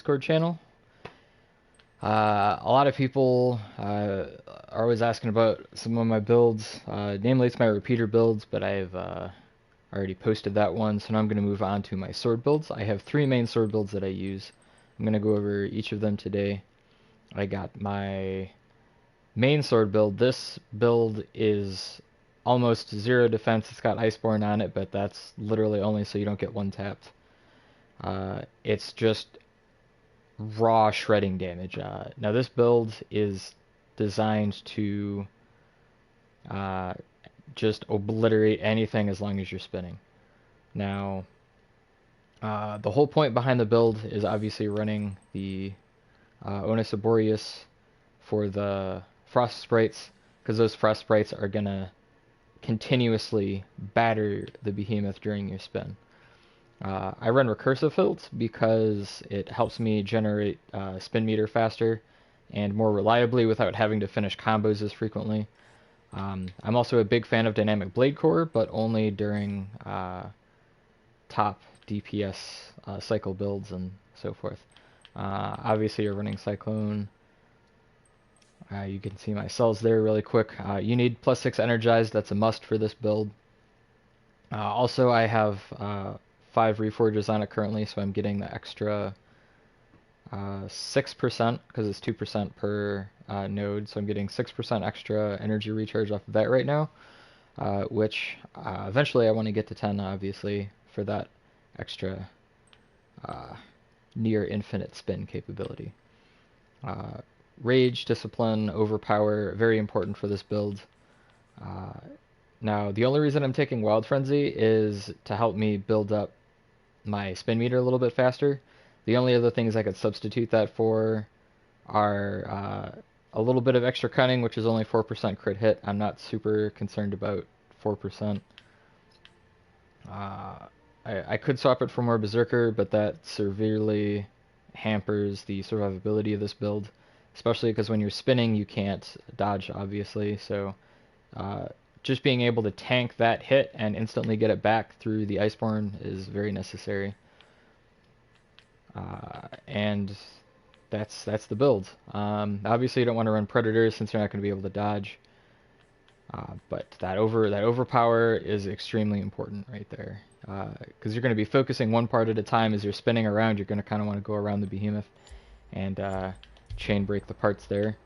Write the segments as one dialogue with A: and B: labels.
A: Discord channel. A lot of people are always asking about some of my builds. Namely, it's my repeater builds, but I've already posted that one, so now I'm going to move on to my sword builds. I have three main sword builds that I use. I'm going to go over each of them today. I got my main sword build. This build is almost zero defense. It's got Iceborne on it, but that's literally only so you don't get one tapped. It's just raw shredding damage. Now this build is designed to uh, just obliterate anything as long as you're spinning. Now, the whole point behind the build is obviously running the Onus Boreas for the frost sprites, because those frost sprites are gonna continuously batter the behemoth during your spin. I run recursive fills because it helps me generate spin meter faster and more reliably without having to finish combos as frequently. I'm also a big fan of dynamic blade core, but only during top DPS cycle builds and so forth. Obviously, you're running Cyclone. You can see my cells there really quick. You need +6 energized. That's a must for this build. Also, I have 5 reforges on it currently, so I'm getting the extra 6% because it's 2% per node, so I'm getting 6% extra energy recharge off of that right now, which eventually I want to get to 10, obviously, for that extra near infinite spin capability. Rage, Discipline, Overpower, very important for this build. Now, the only reason I'm taking Wild Frenzy is to help me build up my spin meter a little bit faster. The only other things I could substitute that for are a little bit of extra cunning, which is only 4% crit hit. I'm not super concerned about 4%. I could swap it for more Berserker, but that severely hampers the survivability of this build, especially because when you're spinning, you can't dodge, obviously. So just being able to tank that hit and instantly get it back through the Iceborne is very necessary. And that's the build. Obviously, you don't want to run Predators since you're not going to be able to dodge. But that overpower is extremely important right there, because you're going to be focusing one part at a time as you're spinning around. You're going to kind of want to go around the behemoth and chain break the parts there.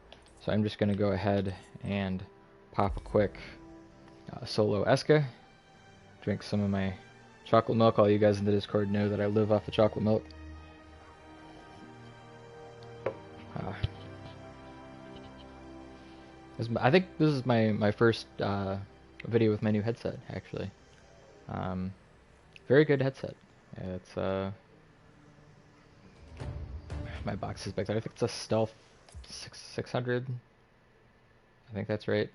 A: So I'm just going to go ahead and pop a quick solo Eska, drink some of my chocolate milk. All you guys in the Discord know that I live off of chocolate milk. I think this is my first video with my new headset, actually. Very good headset. It's my box is back there. I think it's a Stealth 600. I think that's right.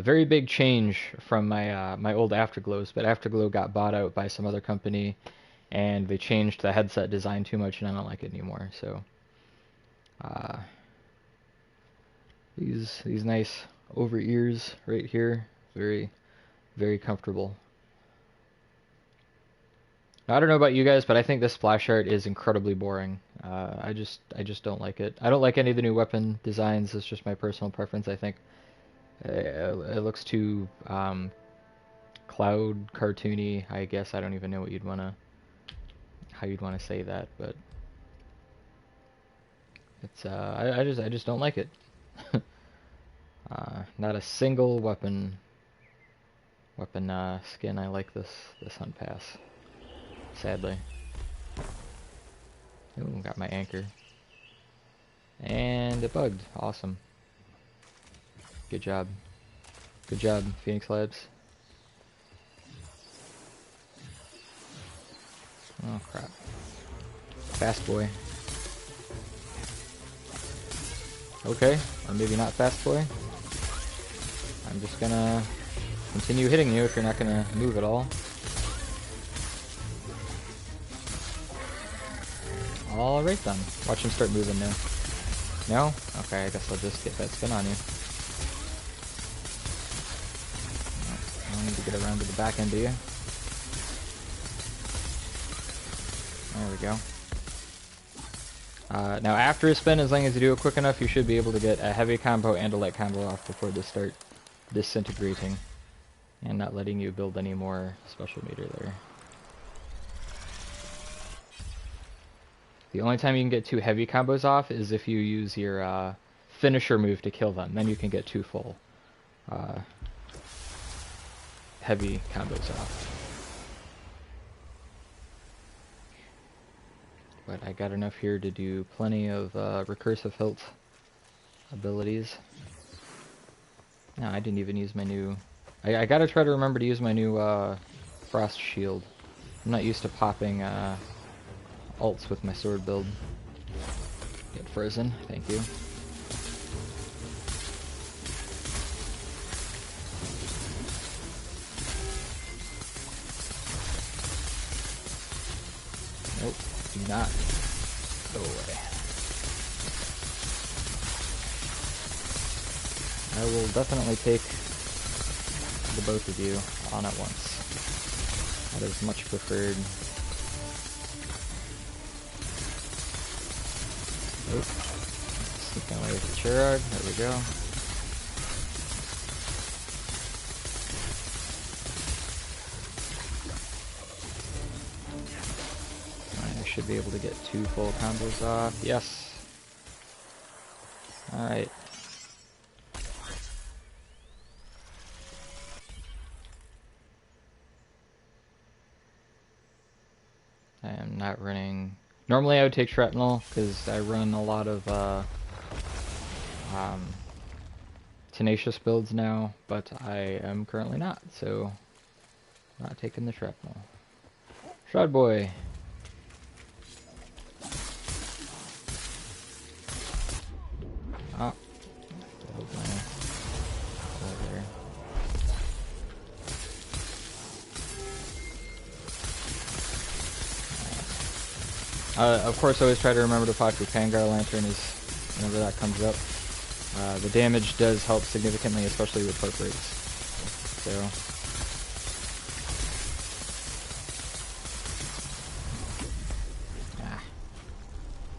A: Very big change from my old Afterglows, but Afterglow got bought out by some other company, and they changed the headset design too much, and I don't like it anymore. So these nice over ears right here, very comfortable. I don't know about you guys, but I think this splash art is incredibly boring. I just don't like it. I don't like any of the new weapon designs. It's just my personal preference. I think it looks too cloud cartoony, I guess. I don't even know what how you'd wanna say that, but it's I just don't like it. Not a single weapon skin I like this hunt pass, sadly. Ooh, got my anchor. And it bugged. Awesome. Good job. Good job, Phoenix Labs. Oh crap. Fast boy. Okay, or maybe not fast boy. I'm just gonna continue hitting you if you're not gonna move at all. Alright then. Watch him start moving now. No? Okay, I guess I'll just get that spin on you. I need to get around to the back end of you. There we go. Now after a spin, as long as you do it quick enough, you should be able to get a heavy combo and a light combo off before they start disintegrating and not letting you build any more special meter there. The only time you can get 2 heavy combos off is if you use your finisher move to kill them. Then you can get 2 full heavy combos off. But I got enough here to do plenty of recursive hilt abilities. No, I didn't even use my new... I gotta try to remember to use my new frost shield. I'm not used to popping ults with my sword build. Get frozen, thank you. Nope, do not go away. I will definitely take the both of you on at once. That is much preferred. Nope. Sneaking away with the Chirag. There we go. I should be able to get 2 full combos off. Yes. Alright. I am not running... Normally I would take shrapnel, because I run a lot of tenacious builds now, but I am currently not, so not taking the shrapnel. Shroud Boy! Ah. Of course, always try to remember to pop your Pangar Lantern whenever that comes up. The damage does help significantly, especially with heart breaks. So,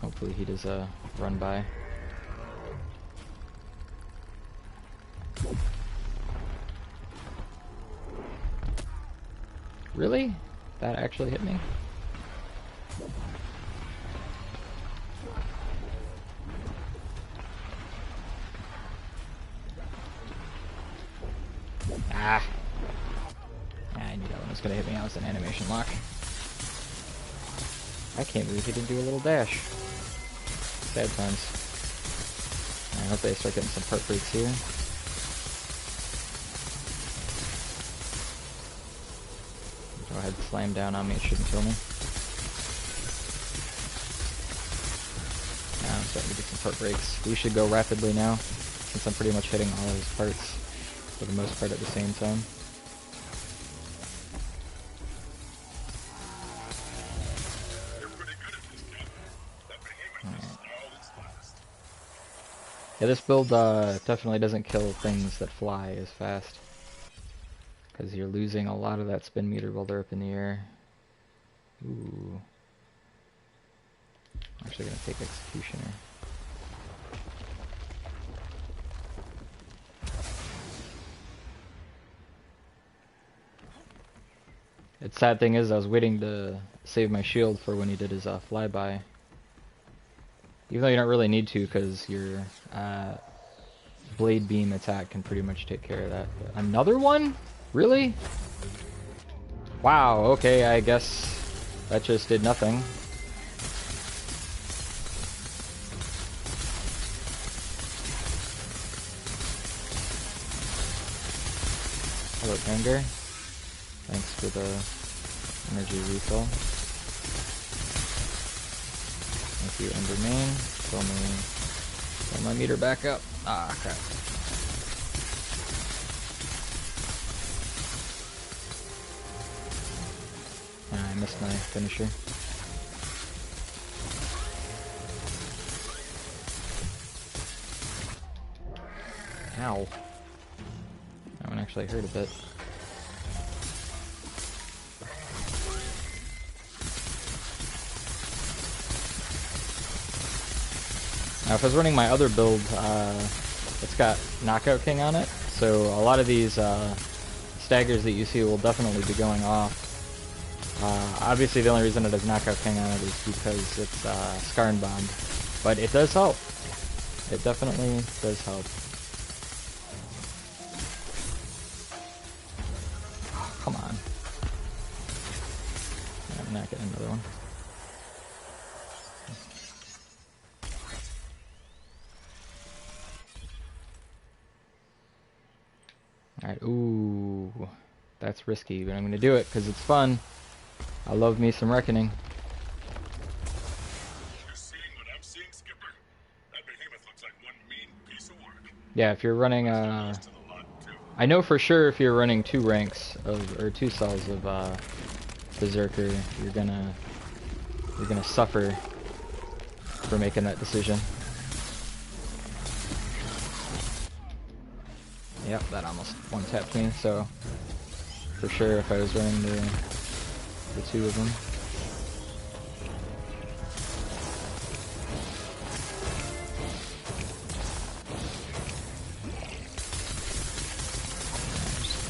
A: hopefully he does a run by. Really? That actually hit me? I knew that one was going to hit me. I was an animation lock. I can't believe he didn't do a little dash. Sad times. I hope they start getting some part breaks here. Go ahead, slam down on me. It shouldn't kill me. Now I'm starting to get some part breaks. We should go rapidly now, since I'm pretty much hitting all of his parts for the most part at the same time. Yeah, this build definitely doesn't kill things that fly as fast, because you're losing a lot of that spin meter while they're up in the air. Ooh. I'm actually going to take Executioner. The sad thing is I was waiting to save my shield for when he did his flyby. Even though you don't really need to, because your blade beam attack can pretty much take care of that. But another one? Really? Wow, okay, I guess that just did nothing. Hello, Anger. Thanks for the energy refill. Thank you, Enderman. Fill my meter back up. Ah, crap. Ah, I missed my finisher. Ow. That one actually hurt a bit. Now if I was running my other build, it's got Knockout King on it, so a lot of these staggers that you see will definitely be going off. Obviously the only reason it has Knockout King on it is because it's Skarn Bomb, but it does help. It definitely does help. Oh, come on. I'm not getting another one. Alright, ooh. That's risky, but I'm gonna do it because it's fun. I love me some Reckoning.
B: You're seeing what I'm seeing, Skipper? That behemoth looks like one mean piece of work.
A: Yeah, if you're running, I know for sure if you're running 2 ranks of, or 2 cells of, Berserker, you're gonna suffer for making that decision. Yep, that almost one-tapped me, so for sure if I was running the 2 of them.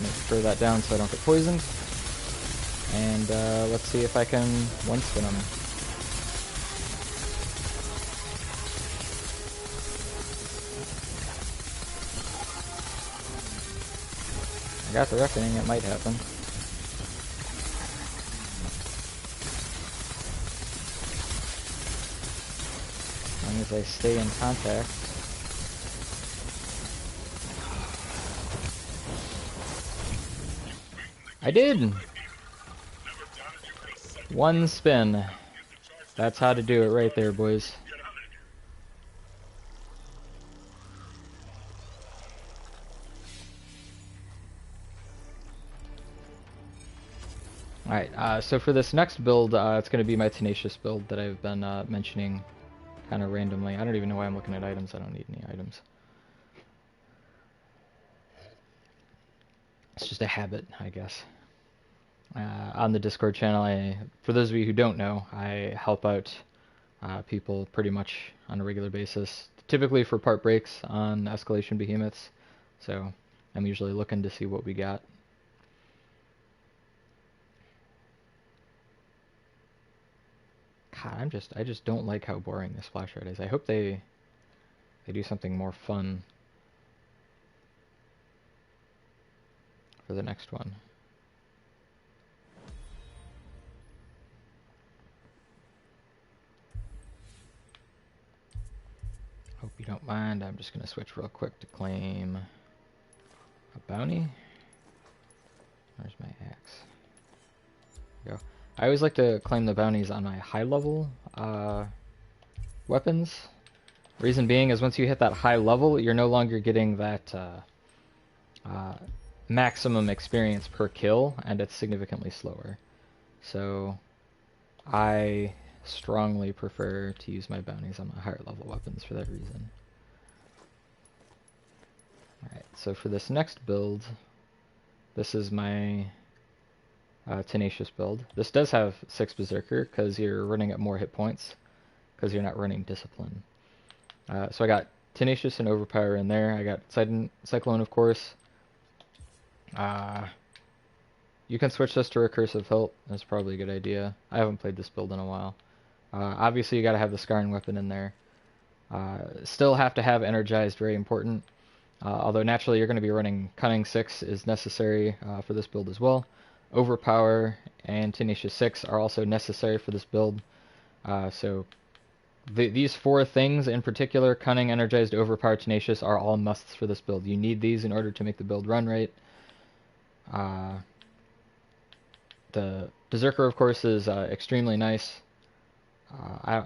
A: Just throw that down so I don't get poisoned. And let's see if I can one-spin them. I got the Reckoning, it might happen. As long as I stay in contact. I did! One spin. That's how to do it right there, boys. Alright, so for this next build, it's going to be my Tenacious build that I've been mentioning kind of randomly. I don't even know why I'm looking at items. I don't need any items. It's just a habit, I guess. On the Discord channel, for those of you who don't know, I help out people pretty much on a regular basis, typically for part breaks on escalation behemoths. So I'm usually looking to see what we got. God, I just don't like how boring this splash art is. I hope they do something more fun for the next one. Hope you don't mind. I'm just gonna switch real quick to claim a bounty. Where's my axe? There we go. I always like to claim the bounties on my high level weapons. Reason being is once you hit that high level, you're no longer getting that maximum experience per kill, and it's significantly slower. So I strongly prefer to use my bounties on my higher level weapons for that reason. Alright, so for this next build, this is my Tenacious build. This does have 6 Berserker because you're running at more hit points because you're not running Discipline. So I got Tenacious and Overpower in there. I got Cyclone, of course. You can switch this to Recursive Hilt. That's probably a good idea. I haven't played this build in a while. Obviously you gotta have the Scarring Weapon in there. Still have to have Energized, very important. Although naturally you're going to be running Cunning 6 is necessary for this build as well. Overpower and Tenacious 6 are also necessary for this build. So these 4 things in particular, Cunning, Energized, Overpower, Tenacious, are all musts for this build. You need these in order to make the build run right. The Berserker, of course, is extremely nice. I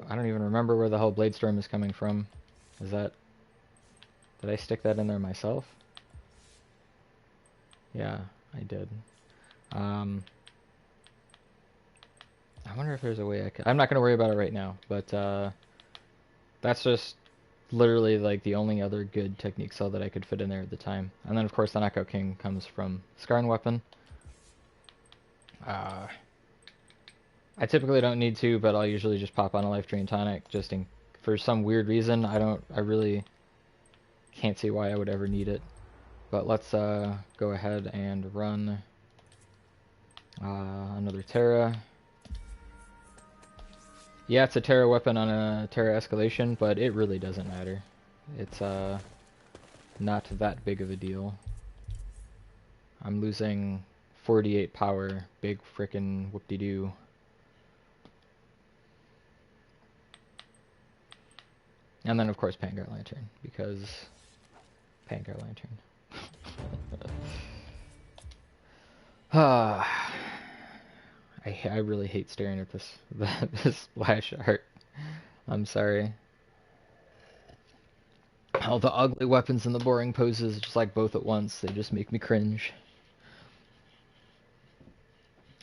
A: don't even remember where the hell Bladestorm is coming from. Did I stick that in there myself? Yeah, I did. I wonder if there's a way I could... I'm not going to worry about it right now, but that's just literally like the only other good technique cell that I could fit in there at the time. And then of course the Knockout King comes from Scarn Weapon. I typically don't need to, but I'll usually just pop on a Life Drain Tonic just in for some weird reason. I really can't see why I would ever need it. But let's go ahead and run another Terra. Yeah, it's a Terra weapon on a Terra escalation, but it really doesn't matter. It's not that big of a deal. I'm losing 48 power, big frickin' whoop-de-doo. And then of course Pangar Lantern, because Pangar Lantern. I really hate staring at this this splash art. I'm sorry. All the ugly weapons and the boring poses, just like both at once, they just make me cringe.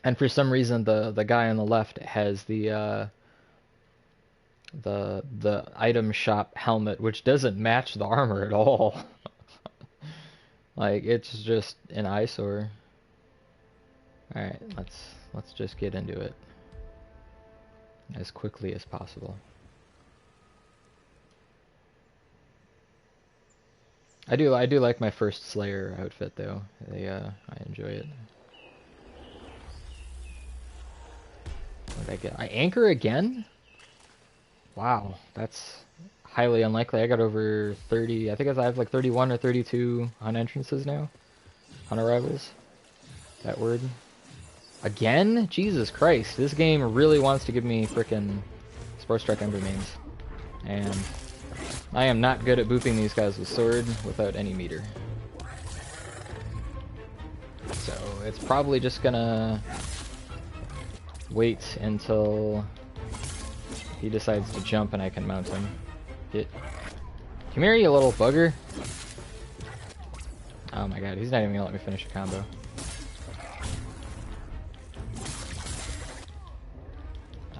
A: And for some reason, the guy on the left has the item shop helmet, which doesn't match the armor at all. Like it's just an eyesore. All right, let's just get into it as quickly as possible. I do like my first Slayer outfit though. I enjoy it. What did I get? I anchor again? Wow, that's highly unlikely. I got over 30. I think I have like 31 or 32 on entrances now. On arrivals. That word. Again? Jesus Christ. This game really wants to give me frickin' Sports Strike Ember mains. And I am not good at booping these guys with sword without any meter. So it's probably just gonna wait until he decides to jump and I can mount him. Come here, you little bugger. Oh my god, he's not even gonna let me finish a combo.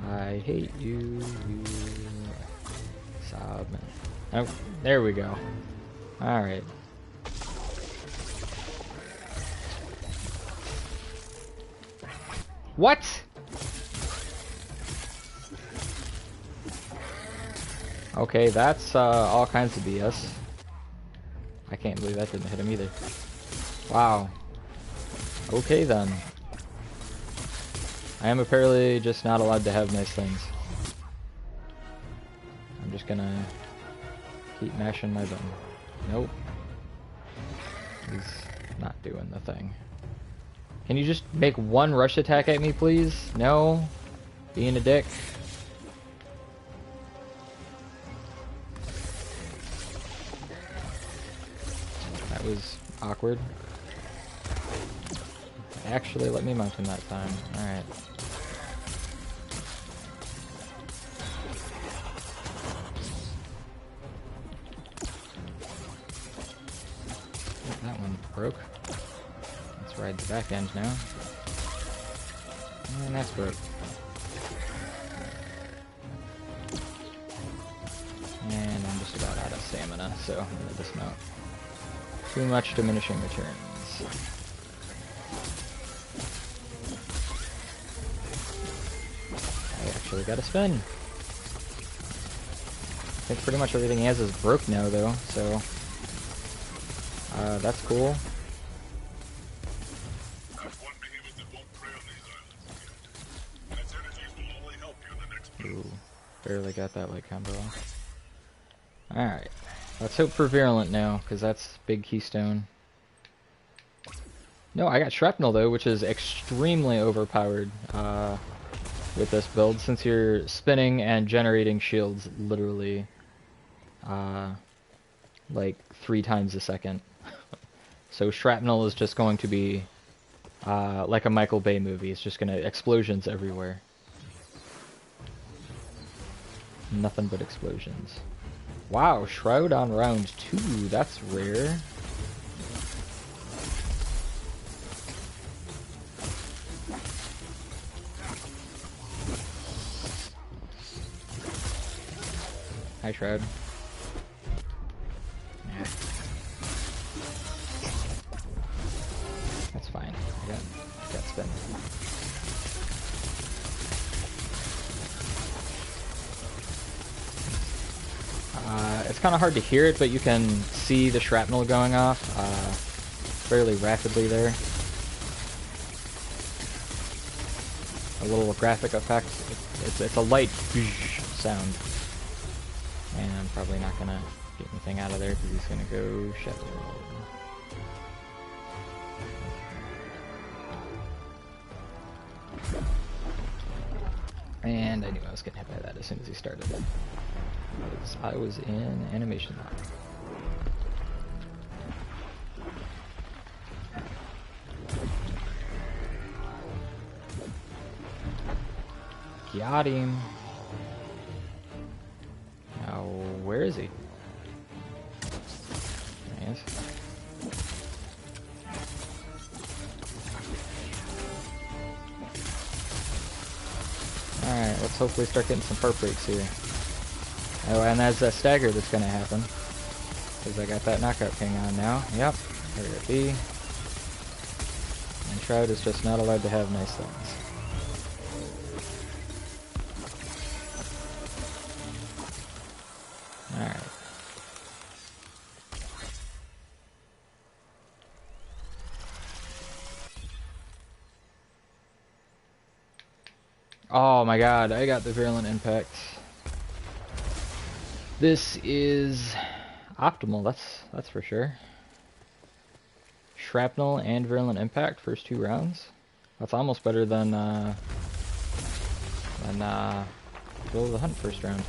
A: I hate you, you sob. Oh, there we go. Alright. What? Okay, that's all kinds of BS. I can't believe that didn't hit him either. Wow. Okay then. I am apparently just not allowed to have nice things. I'm just gonna keep mashing my button. Nope. He's not doing the thing. Can you just make one rush attack at me, please? No? Being a dick. That was awkward. Actually, let me mount him that time. Alright. That one broke. Let's ride the back end now. And that's broke. And I'm just about out of stamina, so I'm gonna dismount. Too much diminishing returns. I actually got a spin. I think pretty much everything he has is broke now, though, so that's cool.
B: That's one behemoth that won't prey on these islands again. Its energies will only help you in the next battle.
A: Ooh, barely got that light combo off. Alright, let's hope for Virulent now, because that's big keystone. No, I got Shrapnel though, which is extremely overpowered with this build, since you're spinning and generating shields literally like 3 times a second. So Shrapnel is just going to be like a Michael Bay movie. It's just gonna explosions everywhere. Nothing but explosions. Wow, Shroud on round 2, that's rare. Hi, Shroud. Yeah. That's fine. I got spin. It's kind of hard to hear it, but you can see the shrapnel going off fairly rapidly there. A little graphic effect. It's a light sound. And I'm probably not going to get anything out of there because he's going to go shadow. And I knew I was getting hit by that as soon as he started. I was in animation lock. Got him. Now, where is he? There he is. Alright, let's hopefully start getting some part breaks here. Oh, and there's a stagger that's going to happen. Because I got that knockout ping on now. Yep, there it be. And Shroud is just not allowed to have nice things. Alright. Oh my god, I got the Virulent Impact. This is optimal, that's for sure. Shrapnel and Virulent Impact, first 2 rounds. That's almost better than Bill of the Hunt first round.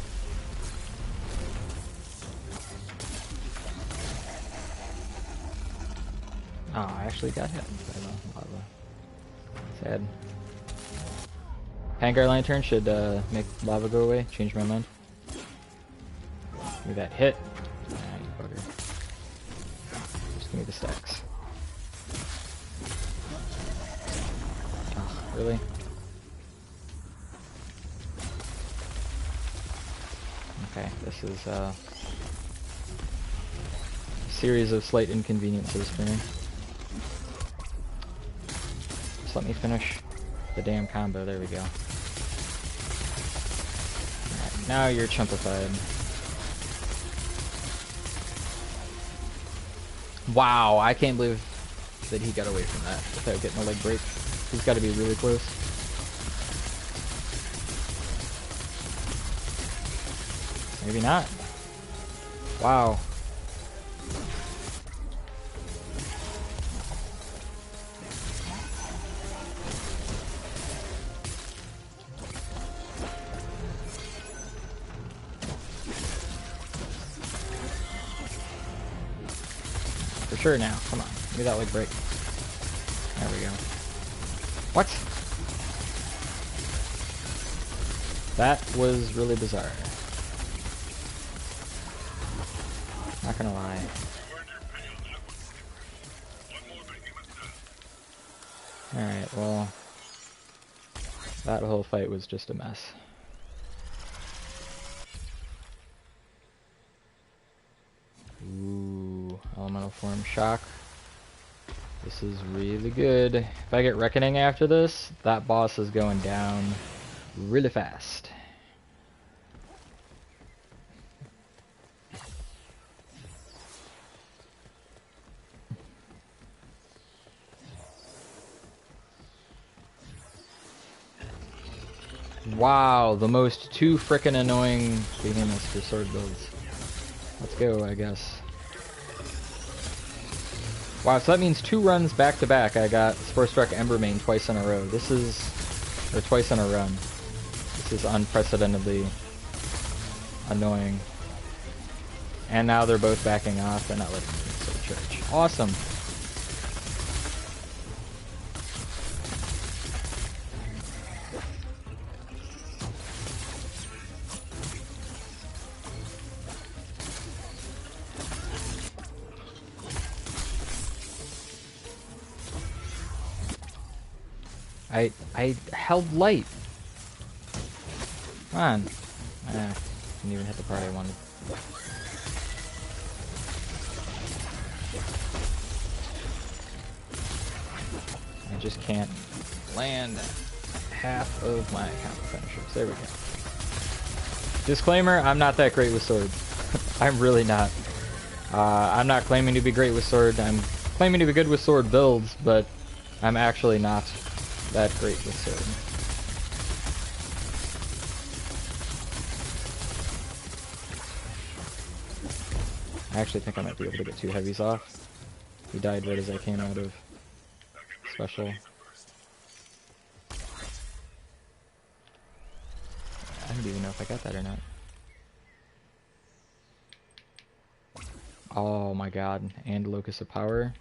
A: Oh, I actually got hit by the lava. Sad. Pangar Lantern should make lava go away. Change my mind. Give me that hit. Ah, you bugger. Just give me the stacks. Oh, really? Okay, this is a series of slight inconveniences for me. Just let me finish the damn combo. There we go. Alright, now you're chumpified. Wow, I can't believe that he got away from that without getting a leg break. He's got to be really close. Maybe not. Wow. For sure now. Come on. Give me that leg break. There we go. What? That was really bizarre. Not gonna lie. Alright, well, that whole fight was just a mess. Ooh, elemental form shock. This is really good. If I get Reckoning after this, that boss is going down really fast. Wow, the most 2 frickin' annoying behemoths for sword builds. Let's go, I guess. Wow, so that means 2 runs back to back. I got Spore-Struck Embermane twice in a row. This is, or twice in a run. This is unprecedentedly annoying. And now they're both backing off and not letting me sword charge. Awesome. I held light. Come on. Didn't even hit the part I wanted. I just can't land half of my combo finishers. There we go. Disclaimer, I'm not that great with swords. I'm really not. I'm not claiming to be great with sword. I'm claiming to be good with sword builds, but I'm actually not that great with sword. I actually think I might be able to get 2 heavies off. He died right as I came out of special. I don't even know if I got that or not. Oh my god, and Locus of Power.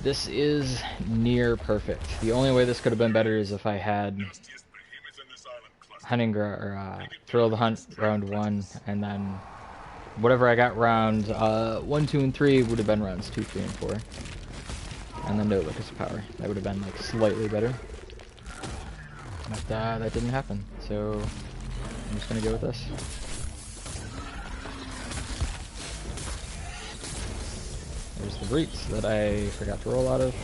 A: This is near perfect. The only way this could have been better is if I had hunting or thrill the hunt round 1, and then whatever I got round 1, 2, and 3 would have been rounds 2, 3, and 4. And then no Locus of Power. That would have been like slightly better. But that didn't happen, so I'm just gonna go with this. There's the Breach that I forgot to roll out of.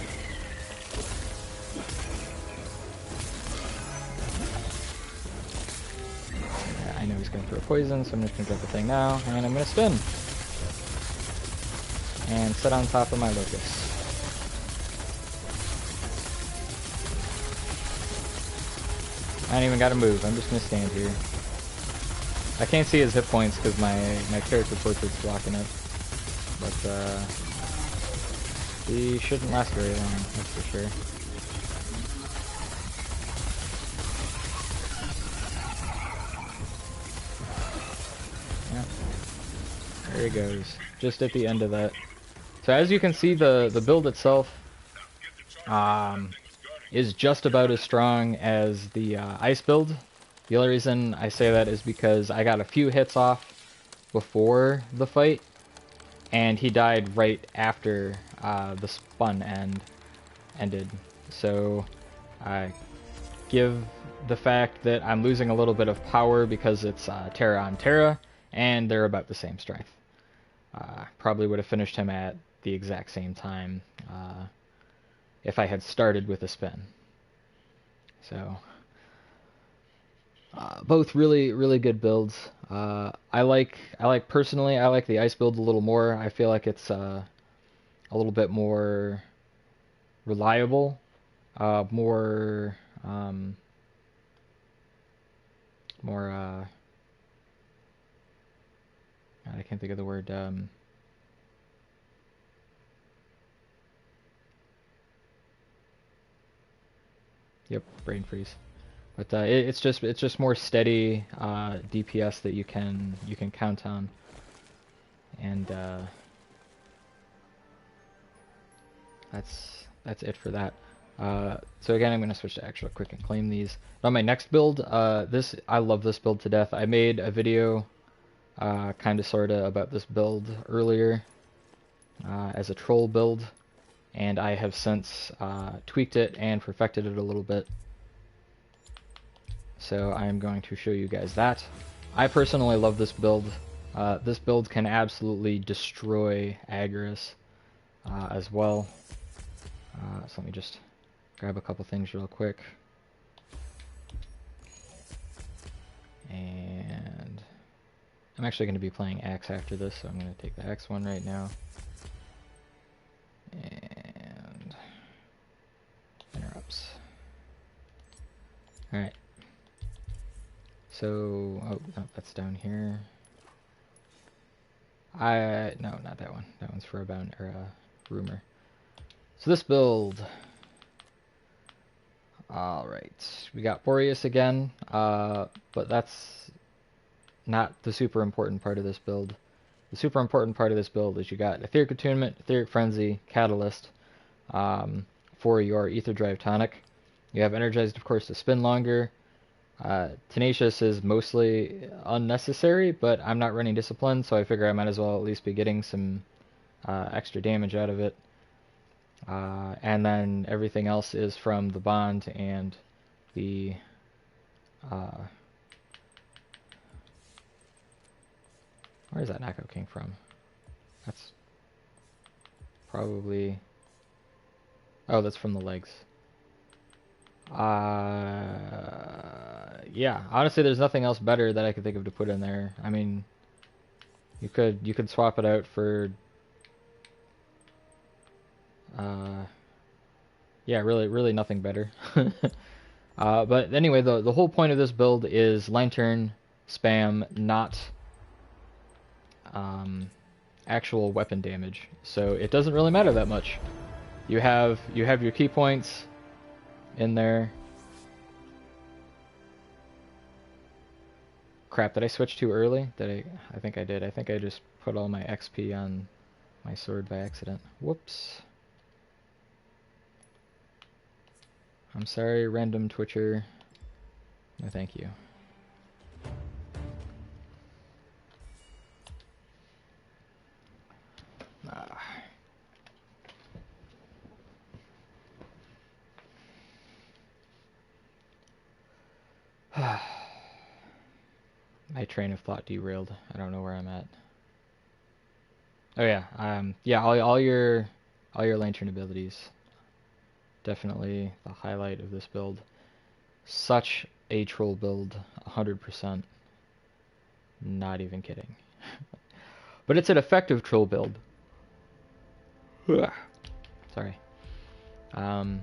A: Yeah, I know he's gonna throw poison, so I'm just gonna drop the thing now, and I'm gonna spin. And sit on top of my Locust. I don't even gotta move, I'm just gonna stand here. I can't see his hit points because my character portrait's blocking it. But he shouldn't last very long, that's for sure. Yeah. There he goes. Just at the end of that. So as you can see, the build itself is just about as strong as the ice build. The only reason I say that is because I got a few hits off before the fight, and he died right after the spun ended. So I give the fact that I'm losing a little bit of power because it's Terra on Terra, and they're about the same strength. Probably would have finished him at the exact same time if I had started with a spin. So both really good builds. Personally, I like the ice build a little more. I feel like it's a little bit more reliable, more God, I can't think of the word. Yep, brain freeze. But it's just more steady DPS that you can count on, and that's it for that. So again, I'm going to switch to extra quick and claim these. On my next build, I love this build to death. I made a video, kind of sorta, about this build earlier as a troll build, and I have since tweaked it and perfected it a little bit. So I am going to show you guys that. I personally love this build. This build can absolutely destroy Agris as well. So let me just grab a couple things real quick. And I'm actually going to be playing Axe after this, so I'm going to take the Axe one right now. And interrupts. Alright. So, oh, no, that's down here. No, not that one. That one's for a rumor. So this build. Alright, we got Boreas again, but that's not the super important part of this build. The super important part of this build is you got Etheric Attunement, Etheric Frenzy, Catalyst for your Ether Drive Tonic. You have Energized, of course, to spin longer. Tenacious is mostly unnecessary, but I'm not running Discipline, so I figure I might as well at least be getting some extra damage out of it. And then everything else is from the Bond and the where's that knockout king from? That's probably, oh, that's from the legs. Yeah, honestly there's nothing else better that I could think of to put in there. I mean, You could swap it out for yeah, really nothing better. But anyway, the whole point of this build is lantern spam, not actual weapon damage. So it doesn't really matter that much. You have your key points in there. Crap, did I switch too early? I think I did. I think I just put all my XP on my sword by accident. Whoops. I'm sorry, random Twitcher. No, thank you. My train of thought derailed. I don't know where I'm at. Oh yeah, yeah, all your lantern abilities. Definitely the highlight of this build. Such a troll build, 100%. Not even kidding. But it's an effective troll build. Sorry. I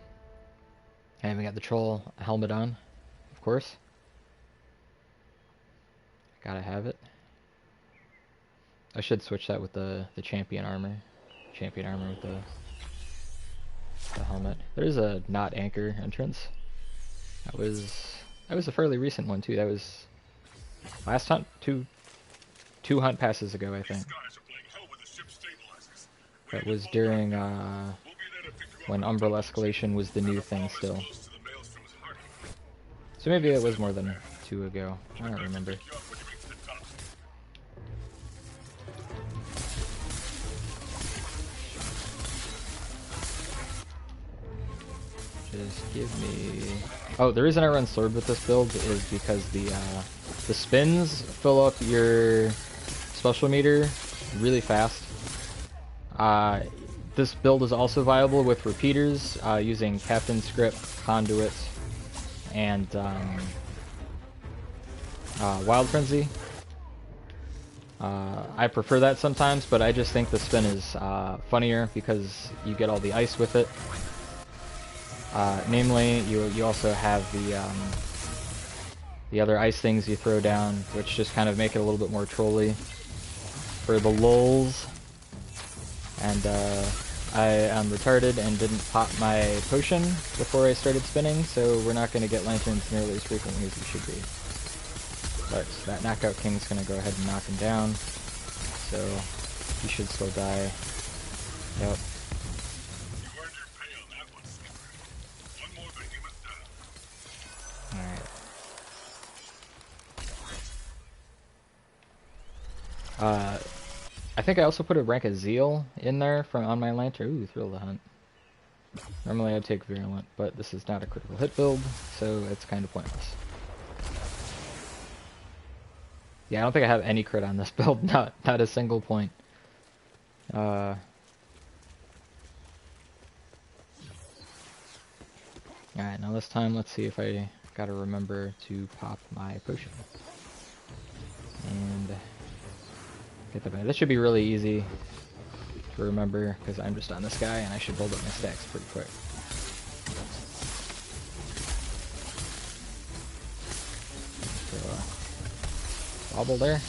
A: haven't got the troll helmet on, of course. Gotta have it. I should switch that with the champion armor. Champion armor with the helmet. There's a not anchor entrance. That was a fairly recent one too. That was last hunt, two hunt passes ago, I think. That was during when Umbral Escalation was the new thing still. So maybe it was more than 2 ago. I don't remember. Just give me... Oh, the reason I run sword with this build is because the spins fill up your special meter really fast. This build is also viable with repeaters using Captain Script, Conduit, and Wild Frenzy. I prefer that sometimes, but I just think the spin is funnier because you get all the ice with it. Namely, you also have the other ice things you throw down, which just kind of make it a little bit more trolly for the lulz. And I am retarded and didn't pop my potion before I started spinning, so we're not going to get lanterns nearly as frequently as we should be. But that knockout king's going to go ahead and knock him down, so he should still die. Yep. Alright. I think I also put a rank of Zeal in there from on my lantern. Ooh, Thrill the Hunt. Normally I'd take Virulent, but this is not a critical hit build, so it's kind of pointless. Yeah, I don't think I have any crit on this build, not a single point. Alright, now this time let's see if I gotta remember to pop my potion. And get the back. This should be really easy to remember because I'm just on this guy and I should build up my stacks pretty quick. So, bobble there.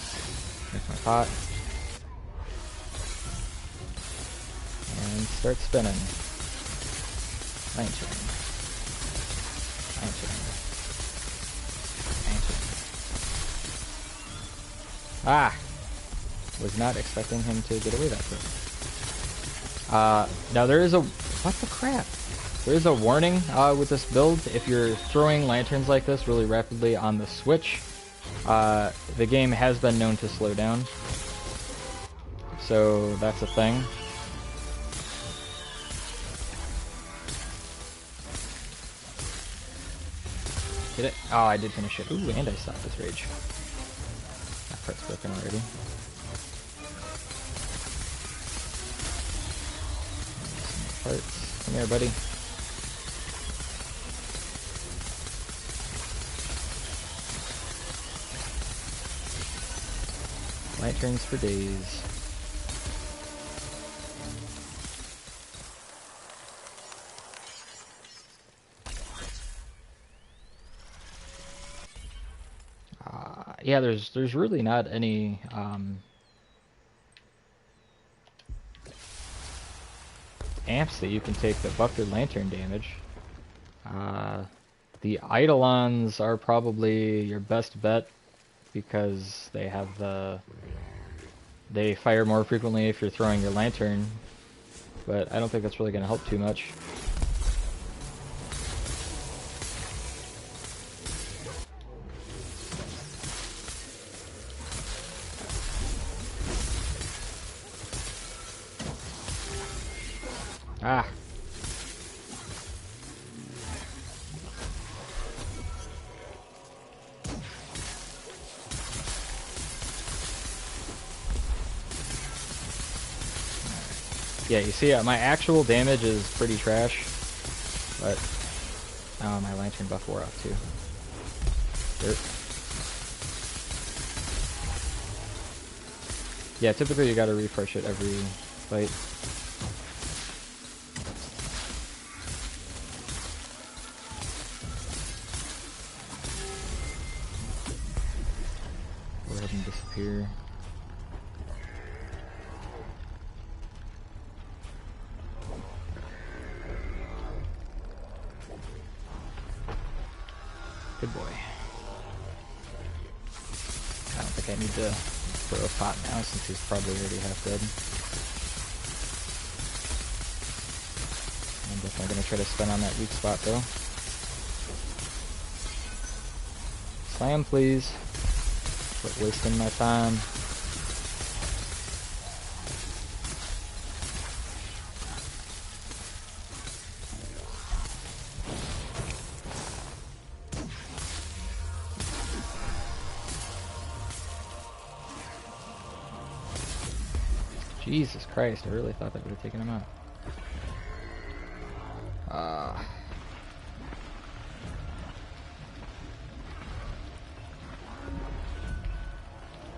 A: Make my pot. And start spinning. Lantern. Lantern. Lantern. Ah! Was not expecting him to get away that quick. Now there is a... What the crap? There is a warning with this build. If you're throwing lanterns like this really rapidly on the switch, the game has been known to slow down. So that's a thing. Did it? Oh, I did finish it. Ooh, and I stopped this rage. That part's broken already. Parts. Come here, buddy. Lanterns for days. Yeah, there's really not any amps that you can take that buff your lantern damage. The Eidolons are probably your best bet because they have they fire more frequently if you're throwing your lantern, but I don't think that's really going to help too much. Ah. Yeah, you see, my actual damage is pretty trash, but oh, my lantern buff wore off too. Dirt. Yeah, typically you gotta refresh it every fight. Go ahead and disappear. Good boy. I don't think I need to throw a pot now since he's probably already half dead. I'm definitely going to try to spin on that weak spot though. Slam please. Quit wasting my time. Jesus Christ, I really thought that would have taken him out.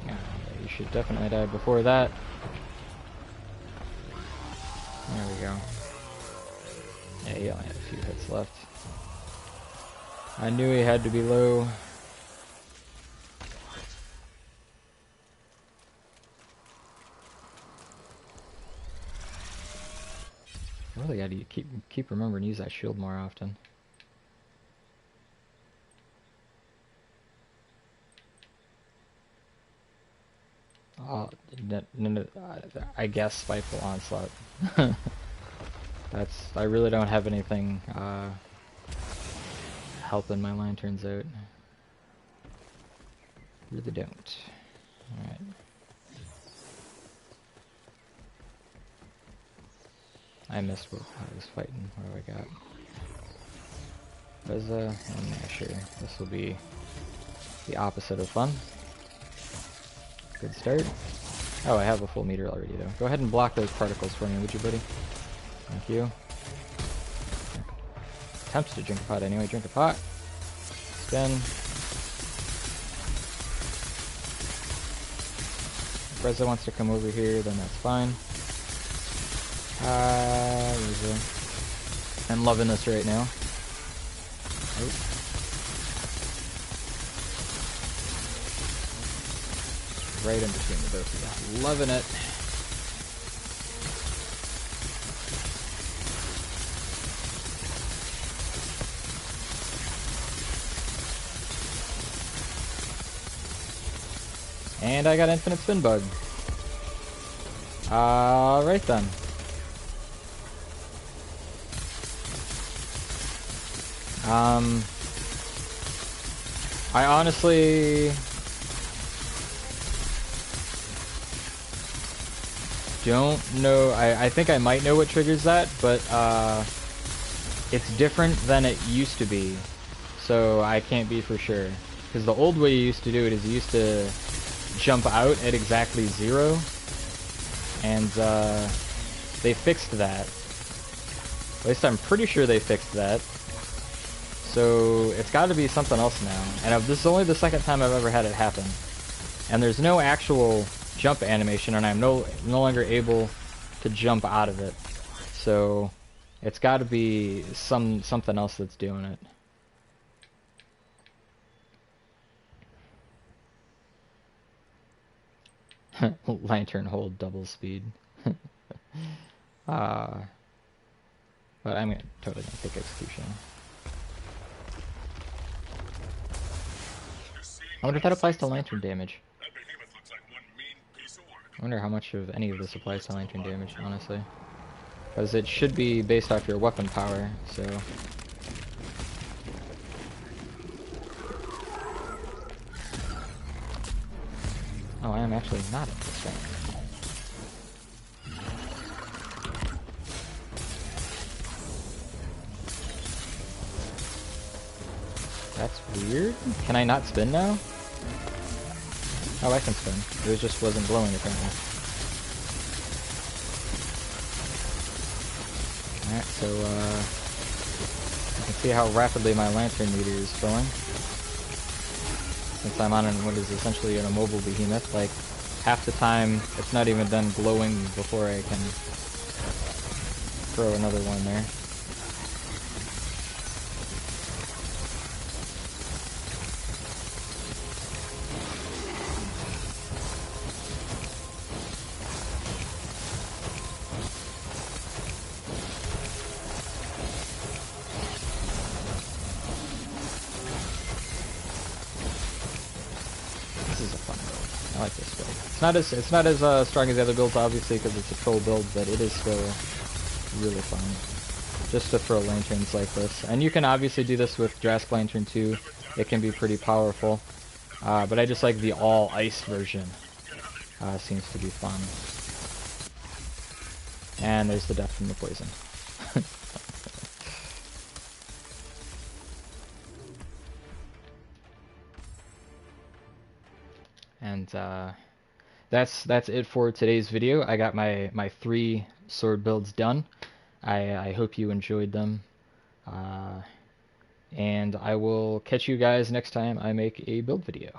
A: Yeah, you should definitely die before that. There we go. Yeah, he only had a few hits left. I knew he had to be low. I really gotta keep remembering to use that shield more often. Oh, no, I guess Spiteful Onslaught. I really don't have anything helping my lanterns out. Really don't. Alright. I missed what I was fighting. What do I got? Reza and Masher. This will be the opposite of fun. Good start. Oh, I have a full meter already though. Go ahead and block those particles for me, would you, buddy? Thank you. Attempts to drink a pot anyway. Drink a pot. Spin. If Reza wants to come over here, then that's fine. Reza. I'm loving this right now. Oh. Right in between the both of them. Loving it. And I got infinite spin bug. Alright then. I honestly don't know. I think I might know what triggers that, but it's different than it used to be, so I can't be for sure. Because the old way you used to do it is you used to jump out at exactly 0, and they fixed that. At least I'm pretty sure they fixed that. So it's got to be something else now. And this is only the second time I've ever had it happen. And there's no actual jump animation, and I'm no longer able to jump out of it. So it's got to be something else that's doing it. Lantern hold double speed. But I'm totally gonna take execution. I wonder if that applies to lantern damage.
B: That behemoth looks like one mean piece of work.
A: I wonder how much of any of this applies to lantern damage, honestly. Because it should be based off your weapon power, so... Oh, I am actually not at this rank. That's weird. Can I not spin now? Oh, I can spin. It just wasn't glowing apparently. Alright, so you can see how rapidly my lantern meter is filling. Since I'm on what is essentially an immobile behemoth, like half the time it's not even done glowing before I can throw another one there. This is a fun build. I like this build. It's not as strong as the other builds, obviously, because it's a troll build, but it is still really fun. Just to throw lanterns like this. And you can obviously do this with Drask Lantern too. It can be pretty powerful. But I just like the all ice version. Seems to be fun. And there's the death from the poison. And that's it for today's video. I got my 3 sword builds done. I hope you enjoyed them. And I will catch you guys next time I make a build video.